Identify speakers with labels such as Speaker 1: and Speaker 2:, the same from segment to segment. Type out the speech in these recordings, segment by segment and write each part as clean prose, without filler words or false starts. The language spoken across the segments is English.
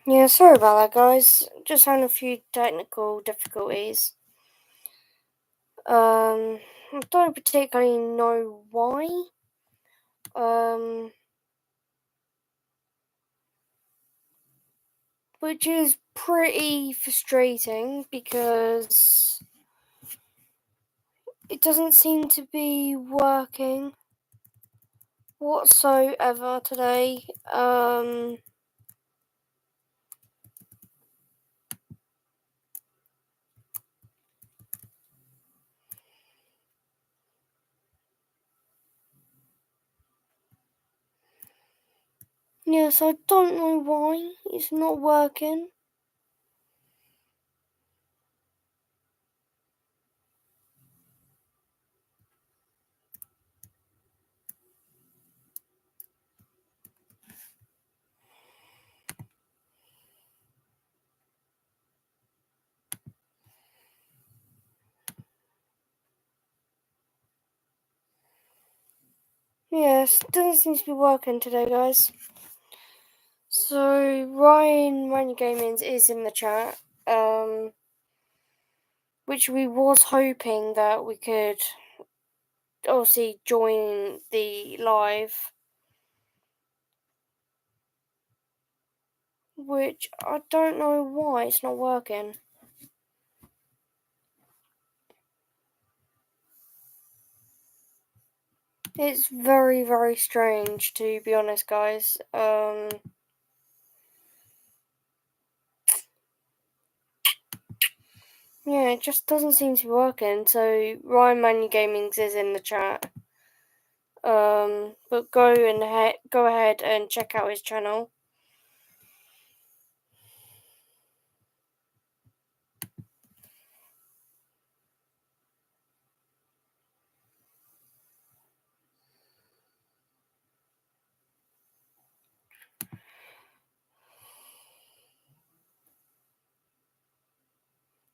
Speaker 1: Yeah, sorry about that, guys. Just having a few technical difficulties. I don't particularly know why. Which is pretty frustrating because it doesn't seem to be working whatsoever today. Yes, I don't know why it's not working. Yes, it doesn't seem to be working today, guys. So Ryan Gaming is in the chat, which we was hoping that we could obviously join the live, which I don't know why it's not working. It's very, very strange, to be honest, guys. Yeah, it just doesn't seem to be working. So Ryan Gaming is in the chat. But go ahead and check out his channel.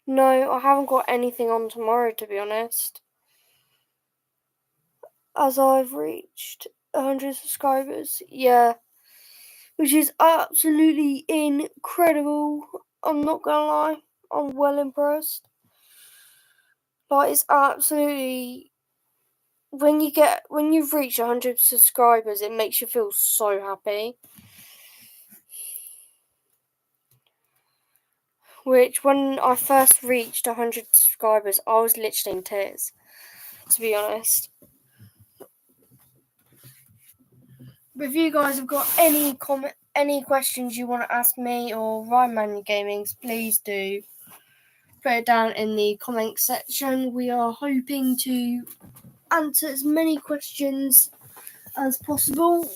Speaker 1: No, I haven't got anything on tomorrow, to be honest. As I've reached 100 subscribers. Yeah. Which is absolutely incredible. I'm not gonna lie. I'm well impressed. Like, it's absolutely... When you've reached 100 subscribers, it makes you feel so happy. Which, when I first reached 100 subscribers, I was literally in tears, to be honest. But if you guys have got any questions you want to ask me or Ryan Gaming's, please do put it down in the comment section. We are hoping to answer as many questions as possible.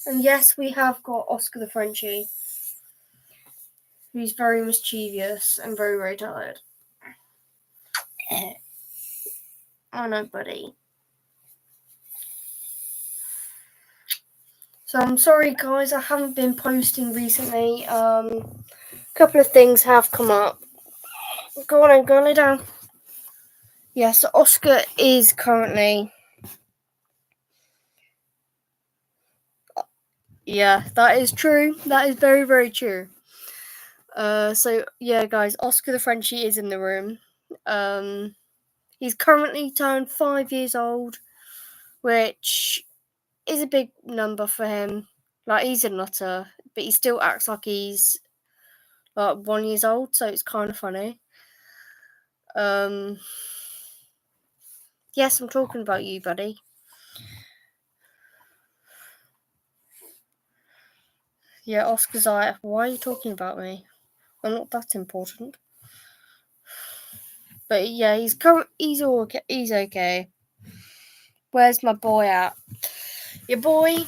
Speaker 1: And yes, we have got Oscar the Frenchie, who's very mischievous and very, very tired. I know, buddy. So I'm sorry, guys, I haven't been posting recently. A couple of things have come up. Go on and go lay down. Yeah, so Oscar is currently... Yeah, that is true. That is very, very true. So yeah, guys, Oscar the Frenchie is in the room. He's currently turned 5 years old, which is a big number for him. Like, he's a nutter, but he still acts like he's like 1 year old, so it's kind of funny. Yes, I'm talking about you, buddy. Yeah, Oscar's like, why are you talking about me? I'm not that important. But yeah, he's okay. Where's my boy at? Your boy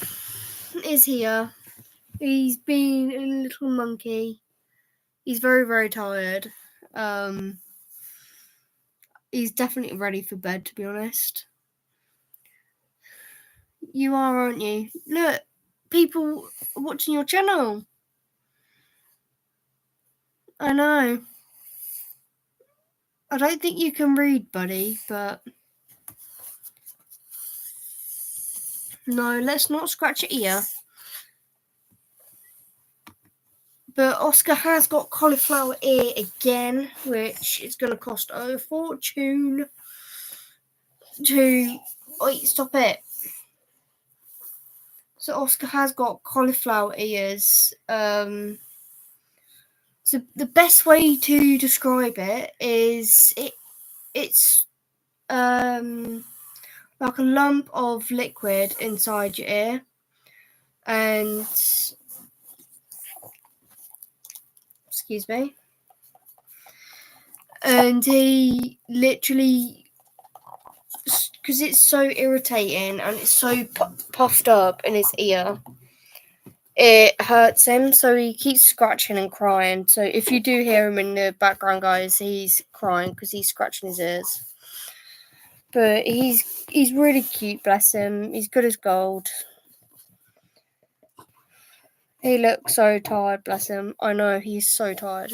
Speaker 1: is here. He's being a little monkey. He's very, very tired. He's definitely ready for bed, to be honest. You are, aren't you? Look, people watching your channel. I know. I don't think you can read, buddy, but... No, let's not scratch your ear. Oscar has got cauliflower ear again, which is going to cost a fortune to... Wait, stop it. So Oscar has got cauliflower ears. So the best way to describe it is it's like a lump of liquid inside your ear, and excuse me, and he literally, because it's so irritating and it's so puffed up in his ear, it hurts him, so he keeps scratching and crying. So if you do hear him in the background, guys, he's crying because he's scratching his ears. But he's really cute, bless him. He's good as gold. He looks so tired, bless him. I know, he's so tired.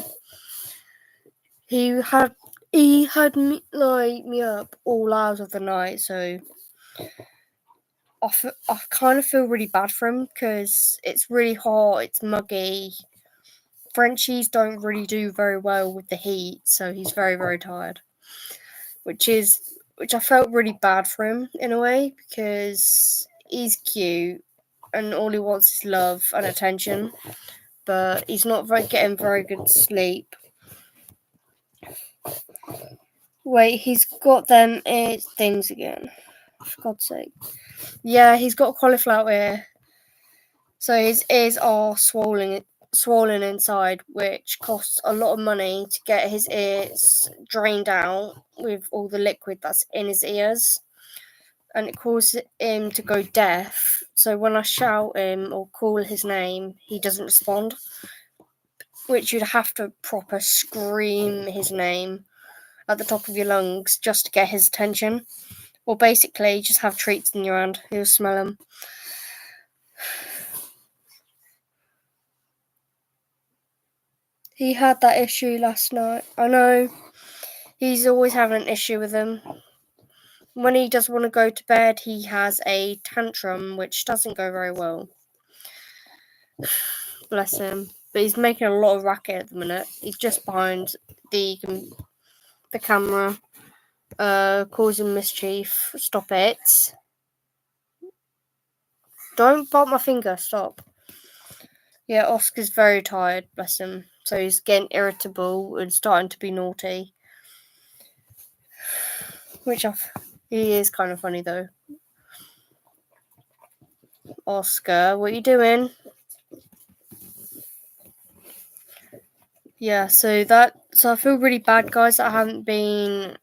Speaker 1: He had me up all hours of the night, so I kind of feel really bad for him because it's really hot, it's muggy. Frenchies don't really do very well with the heat, so he's very, very tired. Which I felt really bad for him in a way, because he's cute and all he wants is love and attention, but he's not getting very good sleep. Wait, he's got them things again. For God's sake. Yeah, he's got cauliflower ear. So his ears are swollen inside, which costs a lot of money to get his ears drained out with all the liquid that's in his ears. And it causes him to go deaf. So when I shout him or call his name, he doesn't respond. Which you'd have to proper scream his name at the top of your lungs just to get his attention. Or basically, just have treats in your hand. He'll smell them. He had that issue last night. I know. He's always having an issue with them. When he does want to go to bed, he has a tantrum, which doesn't go very well. Bless him. But he's making a lot of racket at the minute. He's just behind the camera, causing mischief. Stop it. Don't bite my finger, stop. Yeah, Oscar's very tired, bless him. So he's getting irritable and starting to be naughty. He is kind of funny though. Oscar, what are you doing? Yeah, so I feel really bad, guys, that I haven't been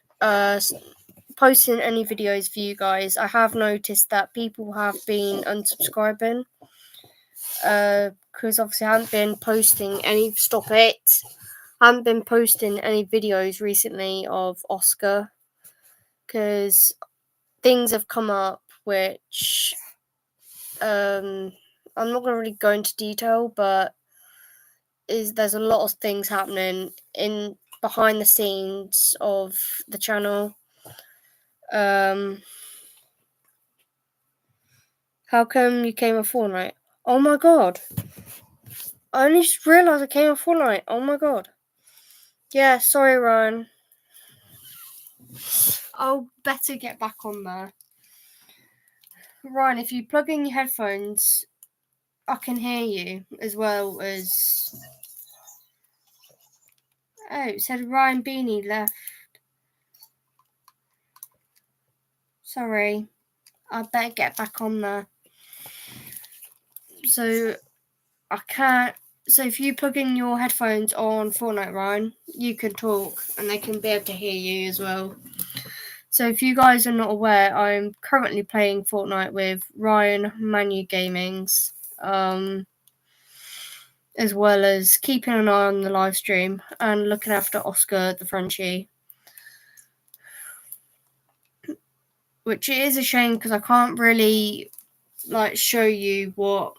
Speaker 1: posting any videos for you guys. I have noticed that people have been unsubscribing because obviously I haven't been posting any. Stop it! I haven't been posting any videos recently of Oscar because things have come up which I'm not going to really go into detail, but there's a lot of things happening in behind the scenes of the channel. How come you came off Fortnite? Oh my god. I only just realised I came off Fortnite. Oh my god. Yeah, sorry, Ryan. I'll better get back on there. Ryan, if you plug in your headphones, I can hear you as well as... Oh, it said Ryan Beanie left. Sorry. I better get back on there. So, I can't... So, if you plug in your headphones on Fortnite, Ryan, you can talk and they can be able to hear you as well. So, if you guys are not aware, I'm currently playing Fortnite with Ryan Manu Gamings, as well as keeping an eye on the live stream and looking after Oscar the Frenchie. Which it is a shame because I can't really show you what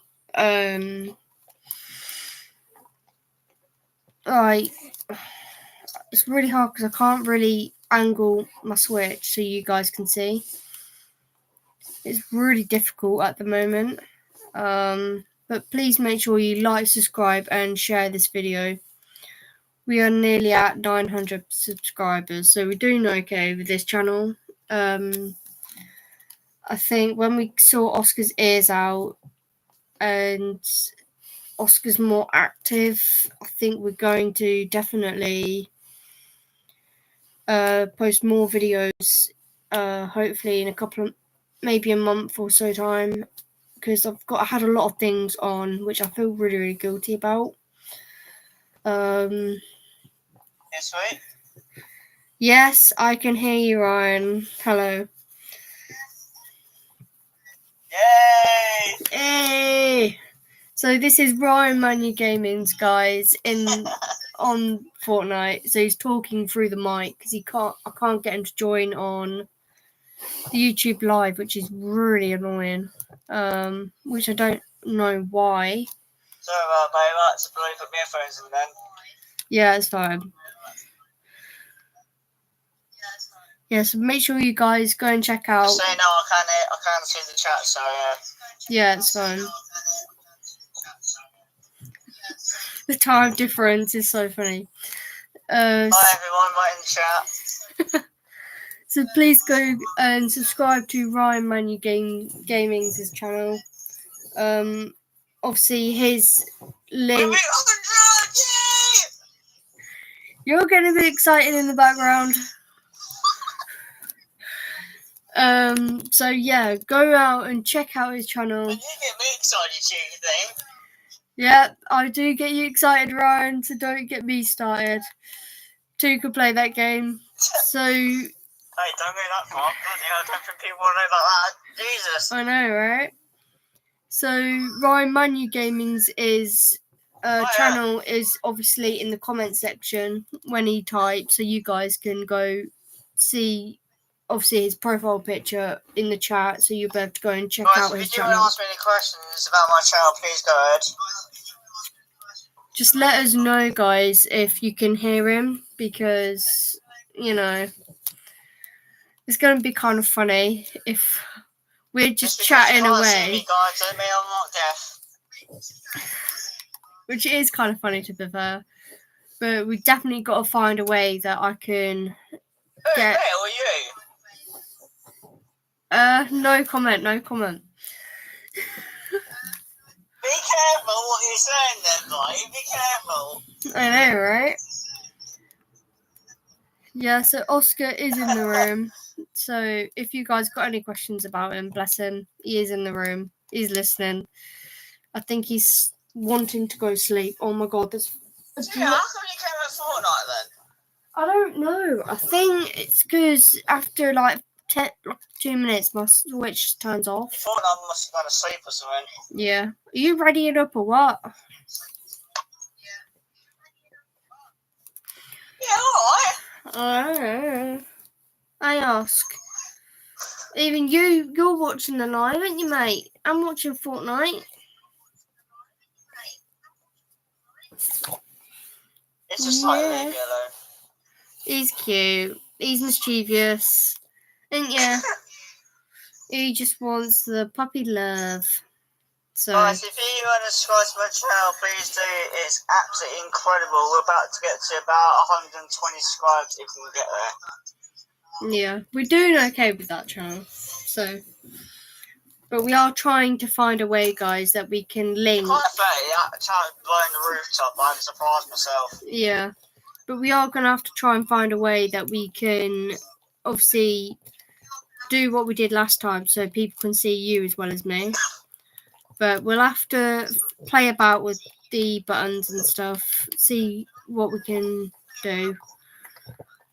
Speaker 1: it's really hard because I can't really angle my Switch so you guys can see. It's really difficult at the moment. But please make sure you like, subscribe, and share this video. We are nearly at 900 subscribers, so we're doing okay with this channel. I think when we saw Oscar's ears out and Oscar's more active, I think we're going to definitely post more videos, hopefully in maybe a month or so time, because I had a lot of things on which I feel really, really guilty about.
Speaker 2: Yes, right?
Speaker 1: Yes, I can hear you, Ryan. Hello.
Speaker 2: Yay!
Speaker 1: Hey! So this is Ryan Manu Gaming's guys on Fortnite. So he's talking through the mic because I can't get him to join on the YouTube live, which is really annoying. Which I don't know why.
Speaker 2: Sorry about that, mate. That's a bloody put my earphones in then.
Speaker 1: Yeah, it's fine. Yeah, so make sure you guys go and check out.
Speaker 2: Just so you know, I can see the chat, so
Speaker 1: yeah, it's fine. The time difference is so funny.
Speaker 2: Hi everyone, right in the chat.
Speaker 1: So please go and subscribe to Ryan Manu Gaming's channel. Obviously his link. You're getting a bit excited in the background. So yeah, go out and check out his channel.
Speaker 2: You get me excited, you think?
Speaker 1: Yeah, I do get you excited, Ryan, so don't get me started. Two could play that game. So
Speaker 2: hey, don't go that far. I don't think people want to know about that. Jesus.
Speaker 1: I know, right? So Ryan Manu Gaming's channel is obviously in the comment section when he types, so you guys can go see obviously his profile picture in the chat, so you'll be able to go and check out his channel.
Speaker 2: If you want to ask me any questions about my channel, please go ahead.
Speaker 1: Just let us know, guys, if you can hear him, because it's going to be kind of funny if we're just chatting away.
Speaker 2: Me, guys, don't mean I'm not deaf.
Speaker 1: Which is kind of funny, to be fair. But we definitely got to find a way that I can get.
Speaker 2: Me or you?
Speaker 1: No comment. No comment.
Speaker 2: Be careful what you're saying then, boy. Be careful.
Speaker 1: I know, right? Yeah, so Oscar is in the room. So if you guys got any questions about him, bless him. He is in the room. He's listening. I think he's wanting to go to sleep. Oh my god, there's.
Speaker 2: Yeah, how come you came at Fortnite then?
Speaker 1: I don't know. I think it's because after like 2 minutes, my switch turns off.
Speaker 2: Fortnite must have gone to sleep or something.
Speaker 1: Yeah. Are you readying up or what?
Speaker 2: Yeah, alright.
Speaker 1: I ask. Even you're watching the live, aren't you, mate? I'm watching Fortnite.
Speaker 2: It's just like leave me alone.
Speaker 1: He's cute. He's mischievous. And yeah. He just wants the puppy love. So
Speaker 2: guys, if you want to subscribe to my channel, please do. It's absolutely incredible. We're about to get to about 120 subscribers if we can get there.
Speaker 1: Yeah, we're doing okay with that channel. So, but we are trying to find a way, guys, that we can link.
Speaker 2: Quite fair, trying to blow the rooftop. I'm surprised myself.
Speaker 1: Yeah, but we are going to have to try and find a way that we can obviously do what we did last time so people can see you as well as me. But we'll have to play about with the buttons and stuff, see what we can do.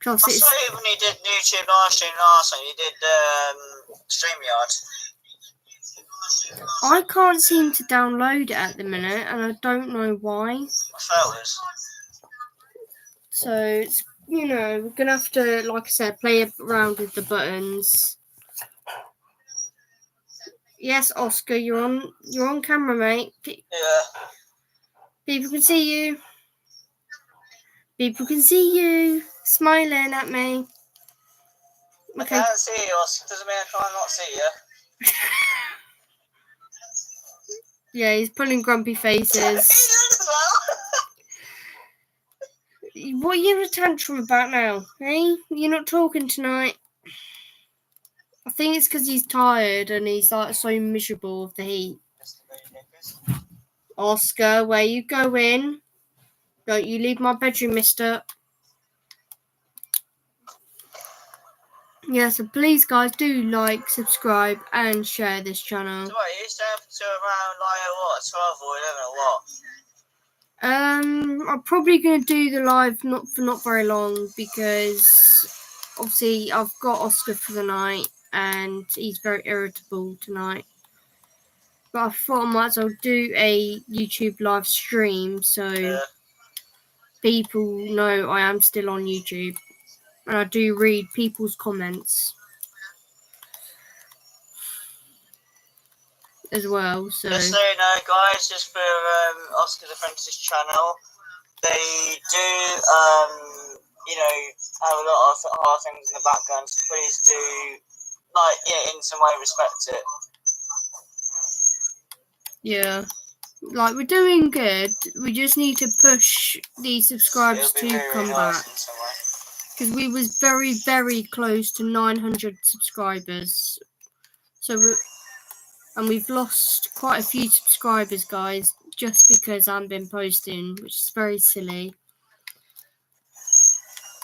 Speaker 2: I saw you when you did YouTube live stream last time, you did StreamYard.
Speaker 1: I can't seem to download it at the minute, and I don't know why.
Speaker 2: I felt it.
Speaker 1: So, it's, we're going to have to, like I said, play around with the buttons. Yes, Oscar, you're on camera, mate.
Speaker 2: Yeah.
Speaker 1: People can see you. People can see you smiling at me.
Speaker 2: Okay. I can't see you, Oscar. Doesn't mean I can't not see you.
Speaker 1: Yeah, he's pulling grumpy faces. What are you in a tantrum about now? Eh? You're not talking tonight. I think it's because he's tired and he's like so miserable with the heat. Oscar, where you going? Don't you leave my bedroom, mister. Yeah, so please guys do like, subscribe and share this channel.
Speaker 2: So what, you used to have to around like what, 12 or 11 or what?
Speaker 1: I'm probably gonna do the live not very long because obviously I've got Oscar for the night and he's very irritable tonight. But I thought I might as well do a YouTube live stream so people know I am still on YouTube. And I do read people's comments as well. So
Speaker 2: just so you know, guys, just for Oscar the Frenchie's channel, they do, you know, have a lot of hard things in the background. So please do, like, yeah, in some way respect it.
Speaker 1: yeah, like we're doing good. We just need to push the subscribers to come back. Because we was very, very close to 900 subscribers. So we've lost quite a few subscribers, guys, just because I haven't been posting, which is very silly.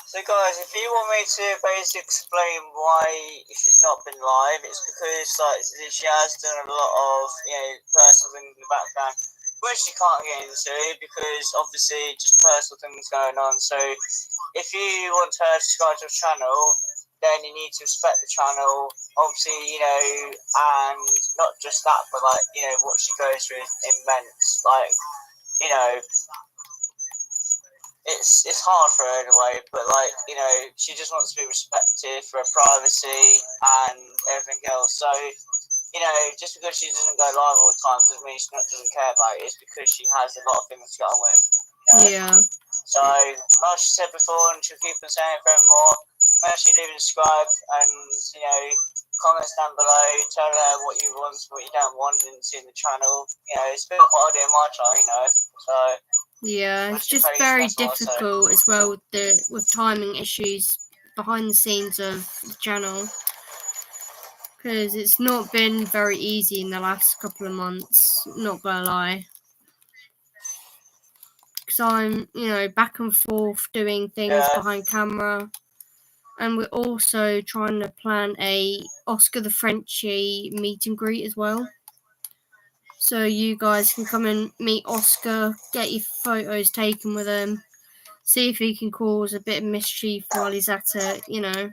Speaker 2: So guys, if you want me to basically explain why she's not been live, it's because like she has done a lot of, you know, personal things in the background, which she can't get into because obviously just personal things going on. So if you want her to subscribe to the channel, then you need to respect the channel, obviously, you know, and not just that, but like, you know, what she goes through is immense. Like, you know, it's hard for her in a way, but like, you know, she just wants to be respected for her privacy and everything else. So, you know, just because she doesn't go live all the time doesn't mean she doesn't care about it. It's because she has a lot of things to get on with. You know?
Speaker 1: Yeah.
Speaker 2: So, like she said before, and she'll keep on saying it forevermore, make sure you leave and subscribe and, you know, comments down below, tell her what you want, what you don't want, and see in the channel. You know, it's a bit of what I do in my channel, you know, so.
Speaker 1: Yeah, it's just very difficult as well with timing issues behind the scenes of the channel. Because it's not been very easy in the last couple of months, not gonna lie. Because I'm, you know, back and forth doing things behind camera. And we're also trying to plan a Oscar the Frenchie meet and greet as well. So you guys can come and meet Oscar, get your photos taken with him, see if he can cause a bit of mischief while he's at it, you know.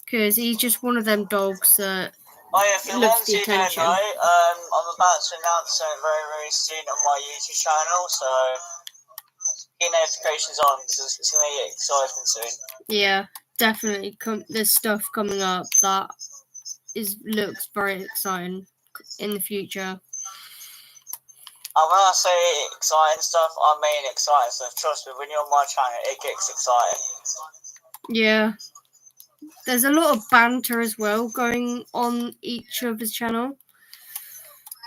Speaker 1: Because he's just one of them dogs that loves the attention.
Speaker 2: Know, I'm about to announce something very, very soon on my YouTube channel, so get notifications on because it's going to get exciting soon.
Speaker 1: Yeah, definitely. There's stuff coming up that looks very exciting in the future.
Speaker 2: And when I say exciting stuff, I mean exciting stuff. Trust me, when you're on my channel, it gets exciting.
Speaker 1: Yeah. There's a lot of banter as well going on each other's channel.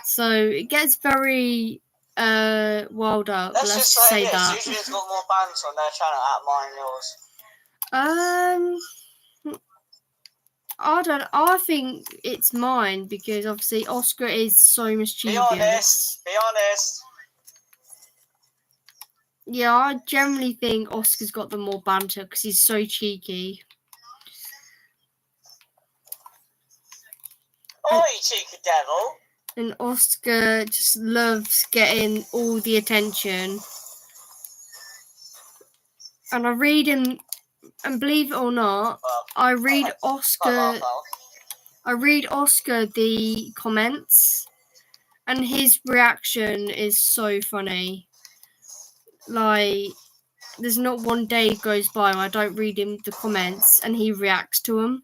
Speaker 1: So it gets very wild up. Let's just say that.
Speaker 2: Usually it's got more banter on their channel at mine and yours.
Speaker 1: I think it's mine because obviously Oscar is so mischievous.
Speaker 2: Be honest.
Speaker 1: Yeah, I generally think Oscar's got the more banter because he's so cheeky.
Speaker 2: Oh, you cheeky devil.
Speaker 1: And Oscar just loves getting all the attention. And I read him, and believe it or not, I read Oscar the comments, and his reaction is so funny. Like, there's not one day goes by where I don't read him the comments and he reacts to them.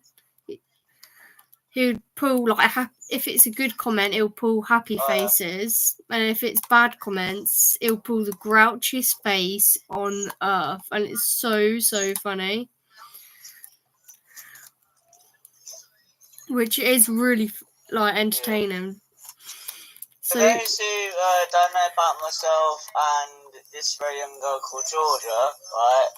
Speaker 1: He would pull, like, if it's a good comment, he'll pull happy faces. And if it's bad comments, he'll pull the grouchiest face on earth. And it's so, so funny. Which is really, like, entertaining.
Speaker 2: For those who don't know about myself and this very young girl called Georgia, right?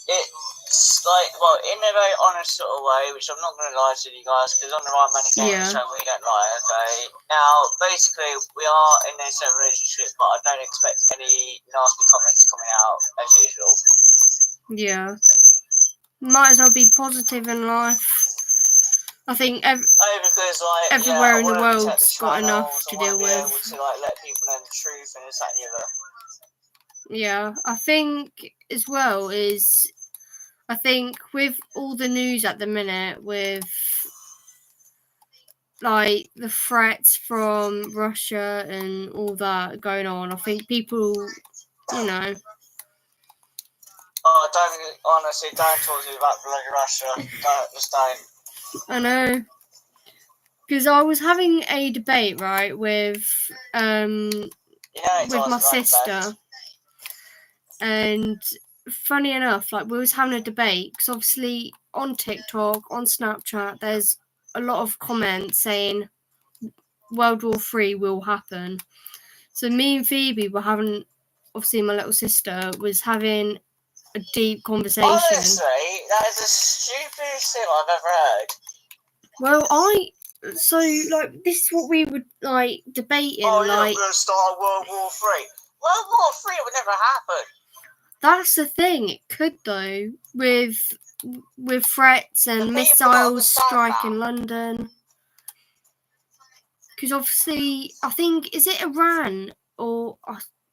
Speaker 2: It's like, well, in a very honest sort of way, which I'm not going to lie to you guys, because on the Ryan Money Gaming Show we don't lie, okay? Now, basically, we are in a certain relationship, but I don't expect any nasty comments coming out as usual.
Speaker 1: Yeah. Might as well be positive in life. I think
Speaker 2: because, like,
Speaker 1: everywhere in the
Speaker 2: world's
Speaker 1: got enough to deal with.
Speaker 2: Able to, like, let people know the truth and this, that, and the other.
Speaker 1: Yeah, I think as well is, I think with all the news at the minute, with like the threats from Russia and all that going on, I think people, you know.
Speaker 2: Oh, honestly, don't talk to me about bloody Russia. Just don't.
Speaker 1: I know. Because I was having a debate, right, with my sister. And funny enough, like we was having a debate, because obviously on TikTok, on Snapchat, there's a lot of comments saying World War III will happen. So me and Phoebe were having, obviously my little sister was having a deep conversation.
Speaker 2: Honestly, that is the stupidest thing I've ever heard.
Speaker 1: Well, so like this is what we would like debating.
Speaker 2: Oh, you're
Speaker 1: like,
Speaker 2: going to start World War III. World War III would never happen.
Speaker 1: That's the thing. It could though, with threats and missiles striking London. Because obviously, I think, is it Iran or?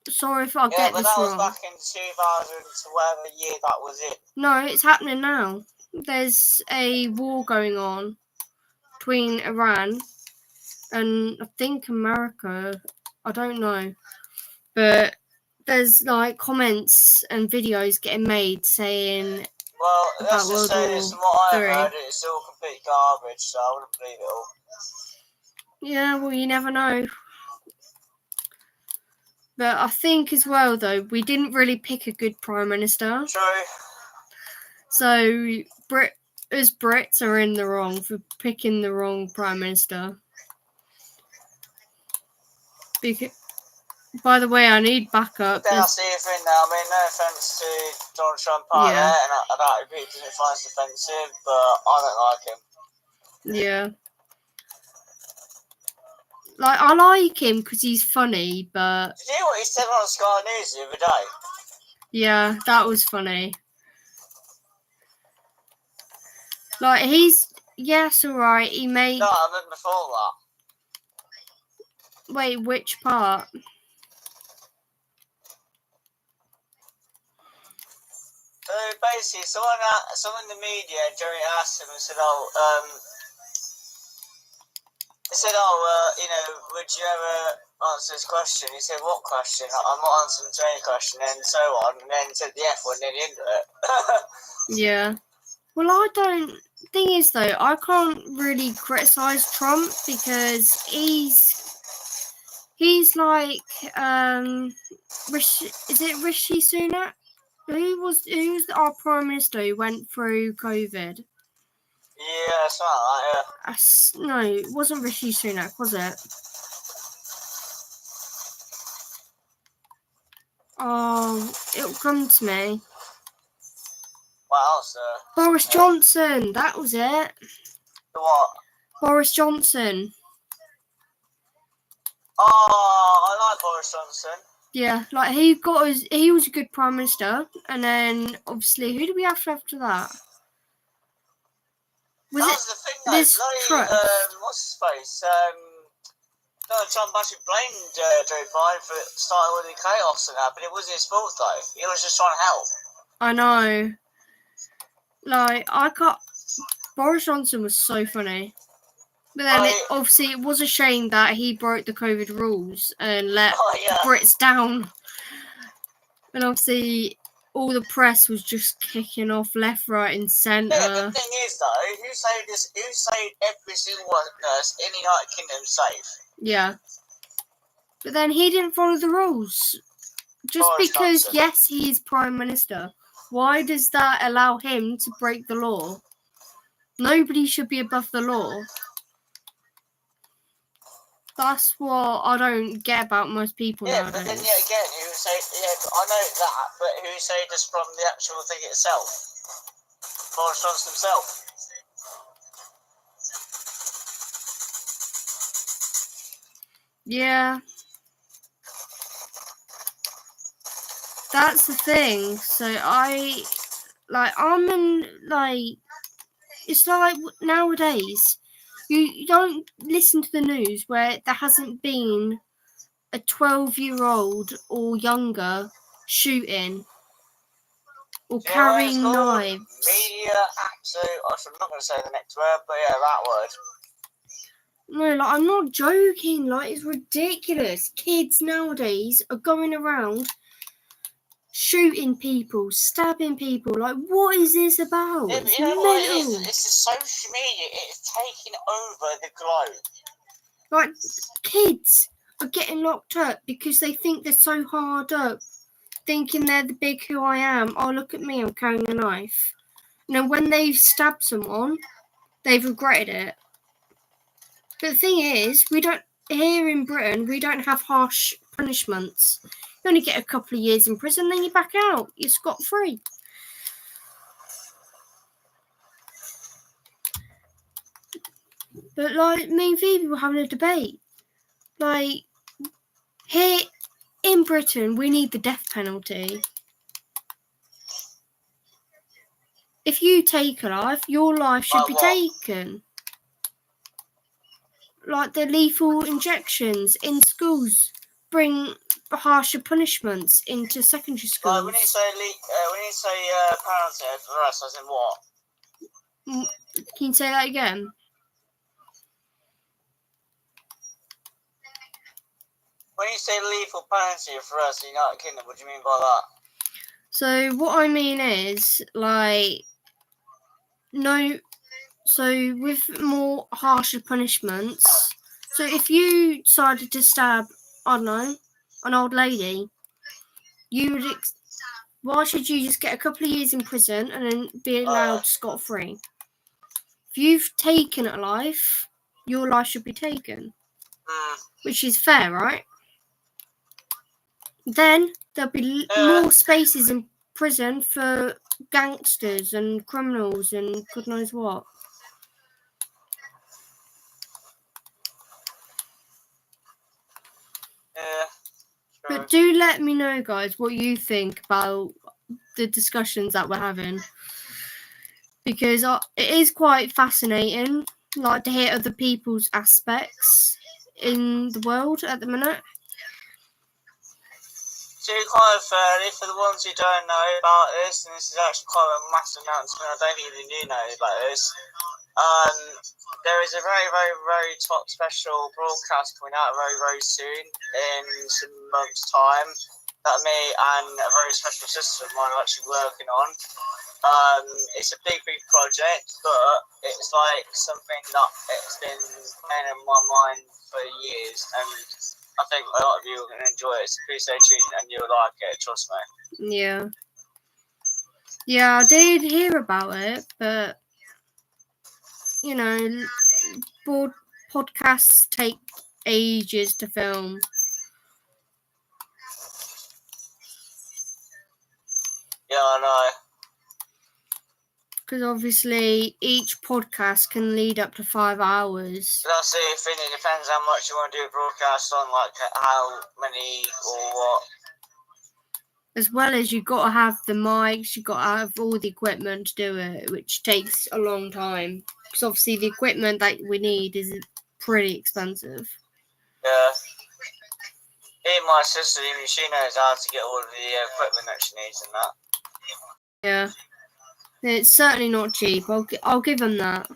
Speaker 1: Sorry if I get this wrong. Yeah, but that was
Speaker 2: back in 2000, whatever year that was in.
Speaker 1: No, it's happening now. There's a war going on between Iran and I think America. I don't know, but there's like comments and videos getting made saying.
Speaker 2: Well, let's just say this, from what I've heard, it's all complete garbage, so I wouldn't believe it all.
Speaker 1: Yeah, well, you never know. But I think as well, though, we didn't really pick a good Prime Minister.
Speaker 2: True.
Speaker 1: So, us Brits are in the wrong for picking the wrong Prime Minister. By the way, I need backup.
Speaker 2: Then I see your thing now. I mean, no offence to Donald Trump out there, and I don't agree because it finds offensive, but I don't like him.
Speaker 1: Yeah. Like, I like him because he's funny, but...
Speaker 2: Did you hear what he said on Sky News the other day?
Speaker 1: Yeah, that was funny. Like, he's... Yes, alright, he made...
Speaker 2: No, I meant before that.
Speaker 1: Wait, which part?
Speaker 2: So basically, someone in the media, Jerry asked him and said, would you ever answer this question? He said, what question? I'm not answering to any question, and so on. And then he said the F word nearly into it.
Speaker 1: Yeah. Well, I don't... Thing is, though, I can't really criticise Trump because he's like, Rishi, is it Rishi Sunak? Who's our Prime Minister who went through COVID?
Speaker 2: Yeah, something like that,
Speaker 1: No, it wasn't Rishi Sunak, was it? Oh, it'll come to me.
Speaker 2: What else,
Speaker 1: Boris Johnson, that was it.
Speaker 2: What?
Speaker 1: Boris Johnson.
Speaker 2: Oh, I like Boris Johnson.
Speaker 1: Yeah, like he was a good Prime Minister, and then obviously who do we have after that?
Speaker 2: Was the thing though, what's his face? Donald Trump actually blamed Joe Biden for starting with the chaos and that, but it wasn't his fault though. He was just trying to help.
Speaker 1: I know. Like, Boris Johnson was so funny. But then, obviously, it was a shame that he broke the COVID rules and let the Brits down. And obviously, all the press was just kicking off left, right, and centre.
Speaker 2: Yeah, the thing is, though, who saved every single nurse in the United Kingdom safe?
Speaker 1: Yeah. But then he didn't follow the rules. Just Boris because, Johnson. Yes, he is Prime Minister. Why does that allow him to break the law? Nobody should be above the law. That's what I don't get about most people
Speaker 2: Yeah,
Speaker 1: nowadays.
Speaker 2: but then yet again, who would say, yeah, I know that, but who would say just from the actual thing itself? Boris Johnson himself.
Speaker 1: Yeah. That's the thing. So I'm in, it's like nowadays, you don't listen to the news where there hasn't been a 12-year-old or younger shooting or carrying knives.
Speaker 2: Media absolute. I'm not going to say the next word, but yeah, that word.
Speaker 1: No, I'm not joking. It's ridiculous. Kids nowadays are going around shooting people, stabbing people. What is this about?
Speaker 2: Yeah,
Speaker 1: It's
Speaker 2: you know what it
Speaker 1: mental.
Speaker 2: is? It's the social media. It's taking over the globe.
Speaker 1: Kids are getting locked up because they think they're so hard up, thinking they're the big who I am. Oh, look at me, I'm carrying a knife. And then when they've stabbed someone, they've regretted it. But the thing is, here in Britain, we don't have harsh punishments. You only get a couple of years in prison, then you're back out. You're scot-free. But me and Phoebe were having a debate. Here in Britain, we need the death penalty. If you take a life, your life should be taken. The lethal injections in schools bring harsher punishments into secondary schools.
Speaker 2: When you say penalty for us, as in what?
Speaker 1: Can you say that again?
Speaker 2: When you say lethal penalty for us in the United Kingdom, what do you mean by that?
Speaker 1: So what I mean is so with more harsher punishments. So if you decided to stab, I don't know, an old lady, why should you just get a couple of years in prison and then be allowed scot-free? If you've taken a life, your life should be taken. Which is fair, right? Then there'll be more spaces in prison for gangsters and criminals and God knows what.
Speaker 2: Yeah.
Speaker 1: But do let me know, guys, what you think about the discussions that we're having. Because it is quite fascinating, to hear other people's aspects in the world at the minute.
Speaker 2: So kind of for the ones who don't know about this, and this is actually quite a massive announcement, I don't think they do know about this. There is a very, very, very top special broadcast coming out very, very soon in some months' time that me and a very special sister of mine are actually working on. It's a big, big project, but it's something that it's been playing in my mind for years, and I think a lot of you are going to enjoy it. So please stay tuned and you'll like it, trust me.
Speaker 1: Yeah. Yeah, I did hear about it, but, podcasts take ages to film.
Speaker 2: Yeah, I know.
Speaker 1: Because obviously each podcast can lead up to 5 hours.
Speaker 2: That's the thing, it depends how much you want to do a broadcast on, how many or what.
Speaker 1: As well as you've got to have the mics, you've got to have all the equipment to do it, which takes a long time. Because obviously the equipment that we need is pretty expensive.
Speaker 2: Yeah. Even my sister, even she knows how to get all of the equipment that she needs and that.
Speaker 1: Yeah. It's certainly not cheap. I'll give them that.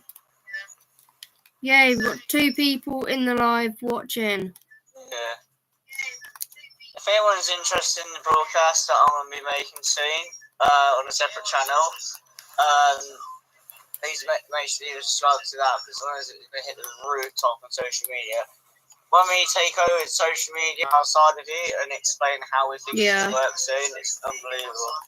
Speaker 1: Yay, we've got 2 people in the live watching.
Speaker 2: Yeah. If anyone's interested in the broadcast that I'm going to be making soon on a separate channel, please make sure you subscribe to that, because as long as it hit the rooftop on social media. When we take over social media outside of it and explain how we think it should work soon, it's unbelievable.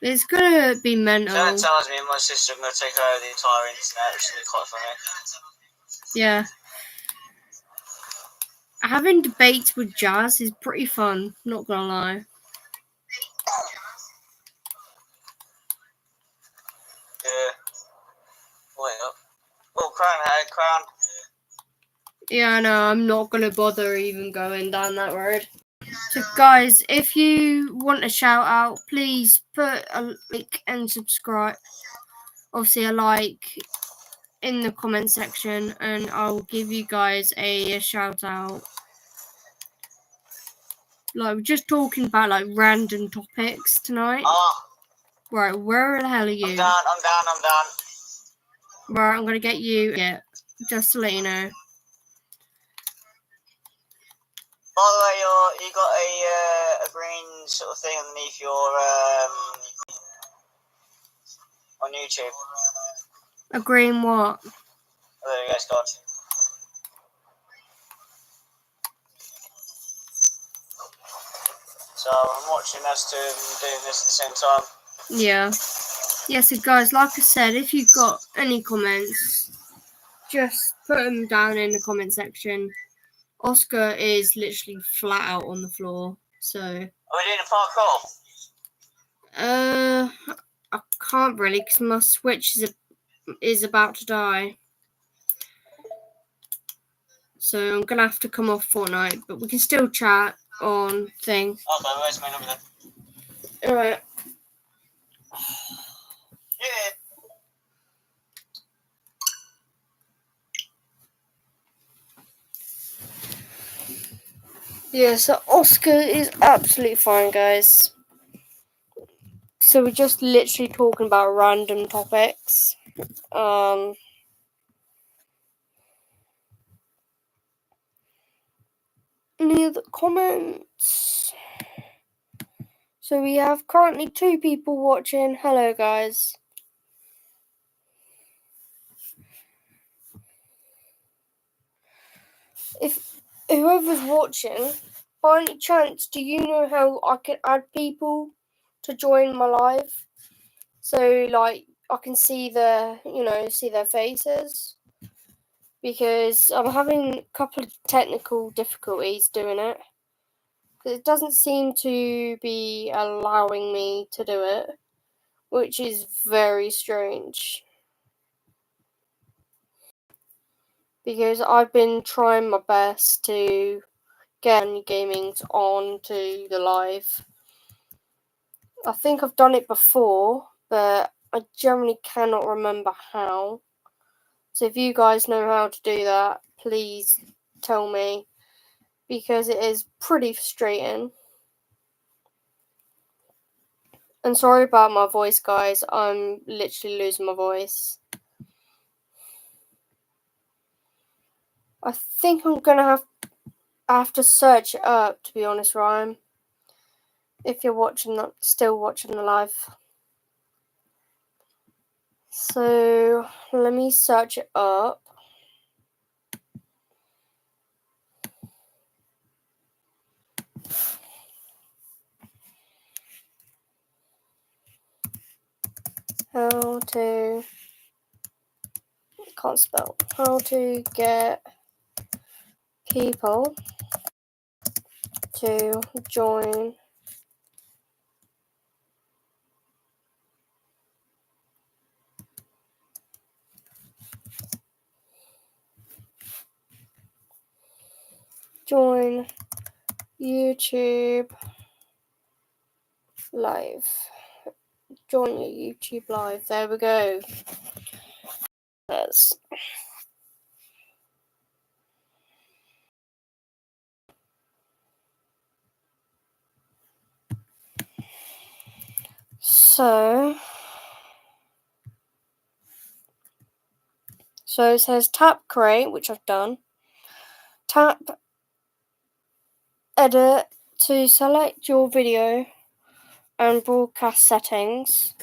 Speaker 1: It's gonna be mental.
Speaker 2: Someone tells me my sister are going to take over the entire internet, which is quite funny.
Speaker 1: Yeah. Having debates with Jazz is pretty fun, not gonna lie.
Speaker 2: Yeah. Wait up. Oh, Crown.
Speaker 1: Yeah, no, I'm not gonna bother even going down that road. So, guys, if you want a shout out, please put a like and subscribe. Obviously, a like in the comment section, and I'll give you guys a shout out. Like, we're just talking about like random topics tonight. Right, where the hell are you?
Speaker 2: I'm down.
Speaker 1: Right, I'm gonna get you. Yeah, just to let you know.
Speaker 2: By the way, you got a green sort of thing underneath your on YouTube.
Speaker 1: A green what?
Speaker 2: Oh, there you go, Scott. So I'm watching us doing this at the same time.
Speaker 1: Yeah. Yeah, so guys, like I said, if you've got any comments, just put them down in the comment section. Oscar is literally flat out on the floor, so...
Speaker 2: Are we doing a parkour?
Speaker 1: I can't really, because my Switch is about to die. So I'm going to have to come off Fortnite, but we can still chat on thing.
Speaker 2: Okay, where's my number then?
Speaker 1: Alright.
Speaker 2: Yeah.
Speaker 1: Yeah, so Oscar is absolutely fine, guys. So we're just literally talking about random topics. Any other comments? So we have currently 2 people watching. Hello, guys. If whoever's watching, by any chance, do you know how I can add people to join my live? So, like, I can see their faces. Because I'm having a couple of technical difficulties doing it. It doesn't seem to be allowing me to do it, which is very strange. Because I've been trying my best to get any gamings on to the live. I think I've done it before, but I generally cannot remember how. So if you guys know how to do that, please tell me, because it is pretty frustrating. And sorry about my voice, guys. I'm literally losing my voice. I think I'm gonna have to search it up, to be honest, Ryan. If you're still watching the live. So let me search it up. How to get people to join YouTube live. Join your YouTube live. There we go. So it says tap create, which I've done. Tap edit to select your video and broadcast settings.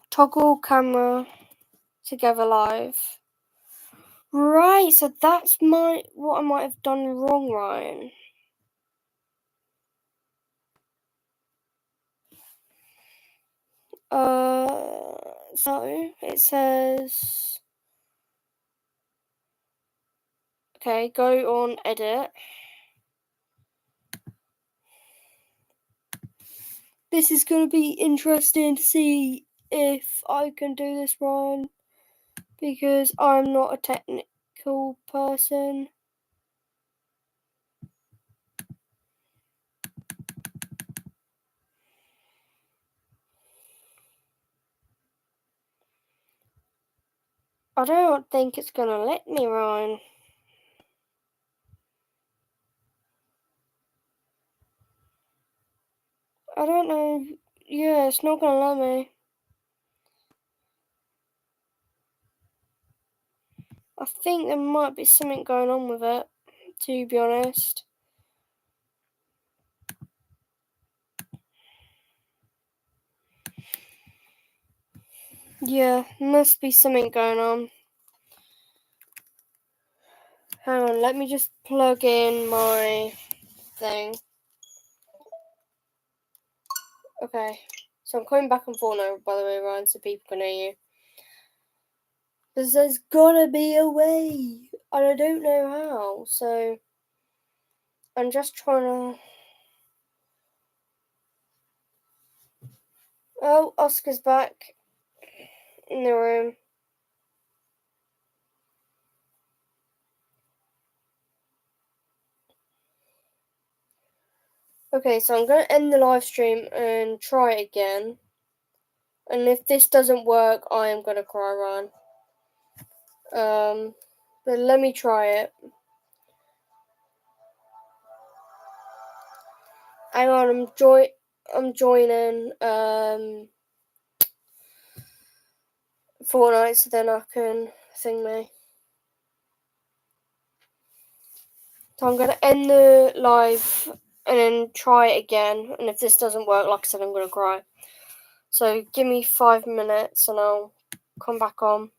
Speaker 1: Toggle camera together live. Right, so that's what I might have done wrong, Ryan. So it says, okay, go on edit. This is going to be interesting to see if I can do this right, because I'm not a technical person. I don't think it's going to let me, Ryan. I don't know. Yeah, it's not going to let me. I think there might be something going on with it, to be honest. Yeah, must be something going on. Hang on, let me just plug in my thing. Okay, so I'm coming back and forth now, by the way, Ryan, so people can hear you. Because there's gotta be a way, and I don't know how, so I'm just trying to... Oh, Oscar's back in the room. Okay, so I'm going to end the live stream and try it again. And if this doesn't work, I am going to cry, Ryan. But let me try it. Hang on, I'm joining Fortnite, so then I can sing me. So I'm going to end the live and then try it again. And if this doesn't work, like I said, I'm going to cry. So give me 5 minutes and I'll come back on.